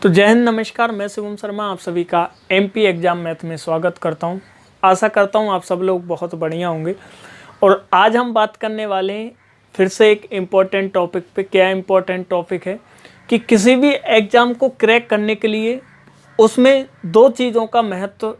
तो जय हिंद, नमस्कार। मैं शिवम शर्मा आप सभी का एमपी एग्ज़ाम मैथ में स्वागत करता हूं। आशा करता हूं आप सब लोग बहुत बढ़िया होंगे। और आज हम बात करने वाले हैं फिर से एक इम्पॉर्टेंट टॉपिक पे। क्या इम्पॉर्टेंट टॉपिक है कि किसी भी एग्ज़ाम को क्रैक करने के लिए उसमें दो चीज़ों का महत्व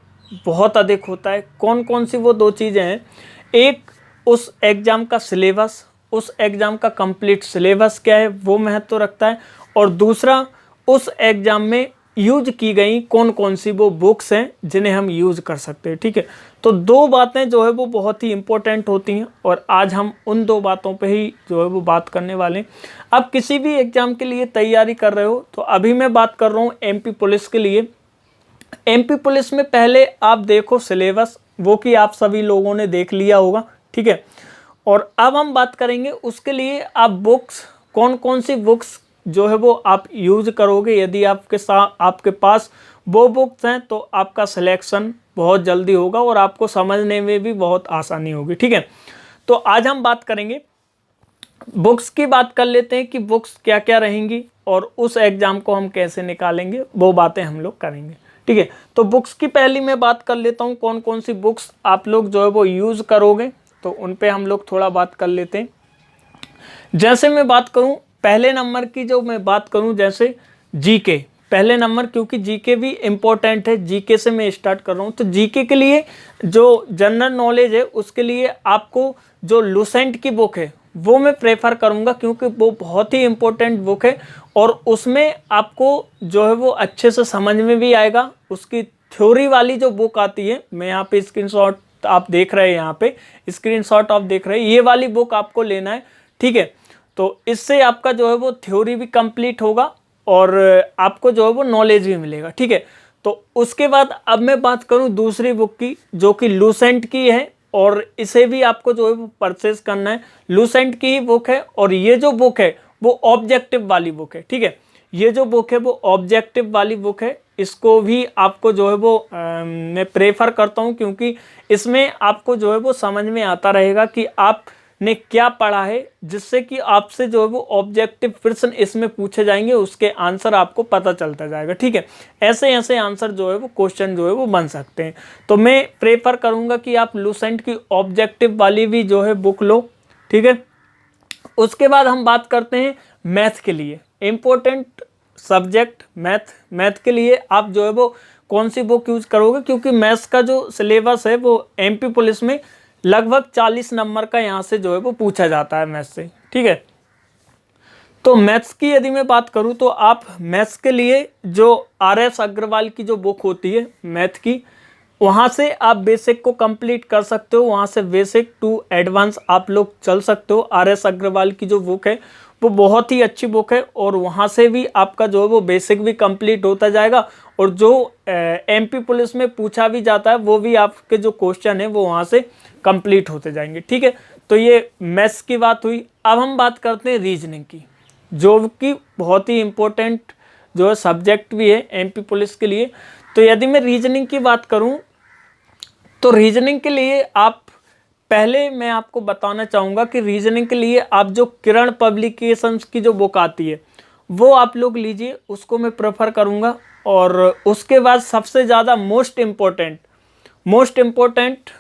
बहुत अधिक होता है। कौन कौन सी वो दो चीज़ें हैं? एक, उस एग्ज़ाम का सिलेबस, उस एग्ज़ाम का कंप्लीट सिलेबस क्या है वो महत्व रखता है। और दूसरा, उस एग्ज़ाम में यूज की गई कौन कौन सी वो बुक्स हैं जिन्हें हम यूज़ कर सकते हैं। ठीक है, तो दो बातें जो है वो बहुत ही इम्पोर्टेंट होती हैं और आज हम उन दो बातों पे ही जो है वो बात करने वाले हैं। अब किसी भी एग्ज़ाम के लिए तैयारी कर रहे हो तो अभी मैं बात कर रहा हूँ एमपी पुलिस के लिए। एमपी पुलिस में पहले आप देखो सिलेबस, वो कि आप सभी लोगों ने देख लिया होगा। ठीक है, और अब हम बात करेंगे उसके लिए आप बुक्स, कौन कौन सी बुक्स जो है वो आप यूज़ करोगे। यदि आपके पास वो बुक्स हैं तो आपका सिलेक्शन बहुत जल्दी होगा और आपको समझने में भी बहुत आसानी होगी। ठीक है, तो आज हम बात करेंगे, बुक्स की बात कर लेते हैं कि बुक्स क्या क्या रहेंगी और उस एग्ज़ाम को हम कैसे निकालेंगे, वो बातें हम लोग करेंगे। ठीक है, तो बुक्स की पहली मैं बात कर लेता हूँ, कौन कौन सी बुक्स आप लोग जो है वो यूज़ करोगे, तो उन पे हम लोग थोड़ा बात कर लेते हैं। जैसे मैं बात करूं पहले नंबर की, जो मैं बात करूं जैसे जीके, पहले नंबर, क्योंकि जीके भी इम्पोर्टेंट है, जीके से मैं स्टार्ट कर रहा हूं। तो जीके के लिए जो जनरल नॉलेज है उसके लिए आपको जो लुसेंट की बुक है वो मैं प्रेफर करूंगा, क्योंकि वो बहुत ही इम्पोर्टेंट बुक है और उसमें आपको जो है वो अच्छे से समझ में भी आएगा। उसकी थ्योरी वाली जो बुक आती है, मैं यहाँ पे स्क्रीनशॉट आप देख रहे हैं, यहाँ पे स्क्रीनशॉट आप देख रहे हैं, ये वाली बुक आपको लेना है। ठीक है, तो इससे आपका जो है वो थ्योरी भी कंप्लीट होगा और आपको जो है वो नॉलेज भी मिलेगा। ठीक है, तो उसके बाद अब मैं बात करूं दूसरी बुक की, जो कि लुसेंट की है और इसे भी आपको जो है वो परचेज करना है। लुसेंट की ही बुक है और ये जो बुक है वो ऑब्जेक्टिव वाली बुक है। ठीक है, ये जो बुक है वो ऑब्जेक्टिव वाली बुक है, इसको भी आपको जो है वो मैं प्रेफर करता हूँ, क्योंकि इसमें आपको जो है वो समझ में आता रहेगा कि आपने क्या पढ़ा है, जिससे कि आपसे जो है वो ऑब्जेक्टिव प्रश्न इसमें पूछे जाएंगे, उसके आंसर आपको पता चलता जाएगा। ठीक है, ऐसे ऐसे आंसर जो है वो क्वेश्चन जो है वो बन सकते हैं। तो मैं प्रेफर करूँगा कि आप लुसेंट की ऑब्जेक्टिव वाली भी जो है बुक लो। ठीक है, उसके बाद हम बात करते हैं मैथ के लिए इम्पोर्टेंट सब्जेक्ट मैथ के लिए आप जो है वो कौन सी बुक यूज करोगे, क्योंकि मैथ्स का जो सिलेबस है वो एमपी पुलिस में लगभग 40 नंबर का यहाँ से जो है वो पूछा जाता है मैथ्स से। ठीक है, तो मैथ्स की यदि मैं बात करूँ तो आप मैथ्स के लिए जो RS अग्रवाल की जो बुक होती है मैथ की, वहाँ से आप बेसिक को कंप्लीट कर सकते हो, वहाँ से बेसिक टू एडवांस आप लोग चल सकते हो। RS अग्रवाल की जो बुक है वो बहुत ही अच्छी बुक है और वहाँ से भी आपका जो है वो बेसिक भी कंप्लीट होता जाएगा और जो एमपी पुलिस में पूछा भी जाता है वो भी आपके जो क्वेश्चन है वो वहाँ से कंप्लीट होते जाएंगे। ठीक है, तो ये मैथ्स की बात हुई। अब हम बात करते हैं रीजनिंग की, जो कि बहुत ही इम्पोर्टेंट जो है सब्जेक्ट भी है एमपी पुलिस के लिए। तो यदि मैं रीजनिंग की बात करूं तो रीजनिंग के लिए आप, पहले मैं आपको बताना चाहूँगा कि रीजनिंग के लिए आप जो किरण पब्लिकेशंस की जो बुक आती है वो आप लोग लीजिए, उसको मैं प्रेफर करूँगा। और उसके बाद सबसे ज़्यादा मोस्ट इम्पोर्टेंट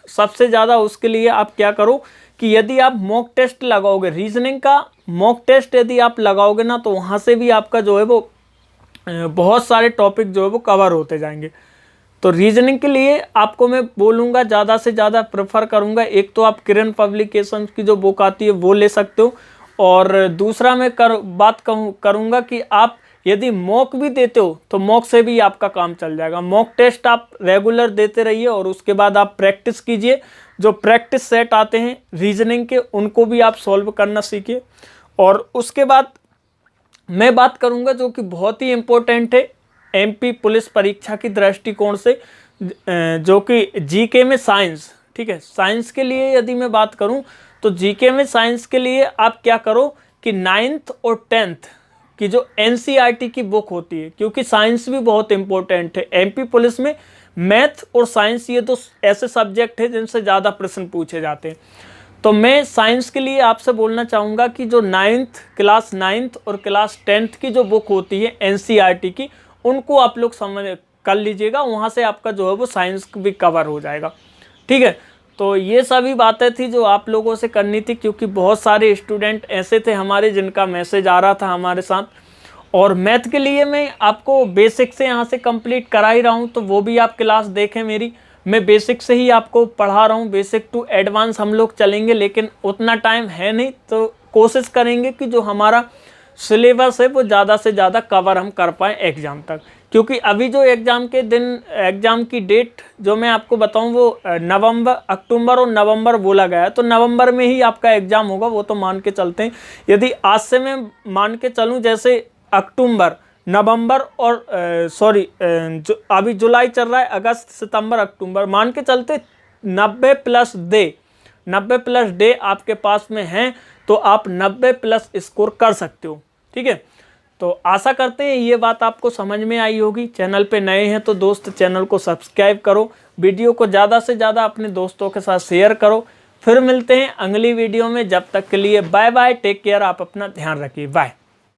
सबसे ज़्यादा उसके लिए आप क्या करो कि यदि आप मॉक टेस्ट लगाओगे, रीजनिंग का मॉक टेस्ट यदि आप लगाओगे ना, तो वहाँ से भी आपका जो है वो बहुत सारे टॉपिक जो है वो कवर होते जाएंगे। तो रीजनिंग के लिए आपको मैं बोलूँगा, ज़्यादा से ज़्यादा प्रेफर करूँगा, एक तो आप किरण पब्लिकेशन की जो बुक आती है वो ले सकते हो, और दूसरा मैं बात करूँगा कि आप यदि मॉक भी देते हो तो मॉक से भी आपका काम चल जाएगा। मॉक टेस्ट आप रेगुलर देते रहिए और उसके बाद आप प्रैक्टिस कीजिए, जो प्रैक्टिस सेट आते हैं रीजनिंग के उनको भी आप सॉल्व करना सीखिए। और उसके बाद मैं बात करूंगा जो कि बहुत ही इम्पोर्टेंट है एमपी पुलिस परीक्षा की दृष्टिकोण से, जो कि जीके में साइंस। ठीक है, साइंस के लिए यदि मैं बात करूं तो जीके में साइंस के लिए आप क्या करो कि 9th और 10th की जो एनसीईआरटी की बुक होती है, क्योंकि साइंस भी बहुत इंपॉर्टेंट है एमपी पुलिस में। मैथ और साइंस ये तो ऐसे सब्जेक्ट है जिनसे ज़्यादा प्रश्न पूछे जाते हैं। तो मैं साइंस के लिए आपसे बोलना चाहूँगा कि जो क्लास नाइन्थ और क्लास 10th की जो बुक होती है एनसीईआरटी की, उनको आप लोग समझ कर लीजिएगा, वहाँ से आपका जो है वो साइंस भी कवर हो जाएगा। ठीक है, तो ये सभी बातें थी जो आप लोगों से करनी थी, क्योंकि बहुत सारे स्टूडेंट ऐसे थे हमारे जिनका मैसेज आ रहा था हमारे साथ। और मैथ के लिए मैं आपको बेसिक से यहाँ से कंप्लीट करा ही रहा हूँ, तो वो भी आप क्लास देखें मेरी। मैं बेसिक से ही आपको पढ़ा रहा हूँ, बेसिक टू एडवांस हम लोग चलेंगे, लेकिन उतना टाइम है नहीं, तो कोशिश करेंगे कि जो हमारा सिलेबस है वो ज़्यादा से ज़्यादा कवर हम कर पाएँ एग्ज़ाम तक। क्योंकि अभी जो एग्ज़ाम के दिन, एग्ज़ाम की डेट जो मैं आपको बताऊं वो अक्टूबर और नवंबर बोला गया है, तो नवंबर में ही आपका एग्ज़ाम होगा, वो तो मान के चलते हैं। यदि आज से मैं मान के चलूं, जैसे अक्टूबर, नवंबर और अभी जुलाई चल रहा है, अगस्त, सितंबर, अक्टूबर, मान के चलते 90 प्लस डे आपके पास में हैं, तो आप 90 प्लस स्कोर कर सकते हो। ठीक है, तो आशा करते हैं ये बात आपको समझ में आई होगी। चैनल पे नए हैं तो दोस्त चैनल को सब्सक्राइब करो, वीडियो को ज़्यादा से ज़्यादा अपने दोस्तों के साथ शेयर करो। फिर मिलते हैं अगली वीडियो में, जब तक के लिए बाय बाय, टेक केयर, आप अपना ध्यान रखिए, बाय।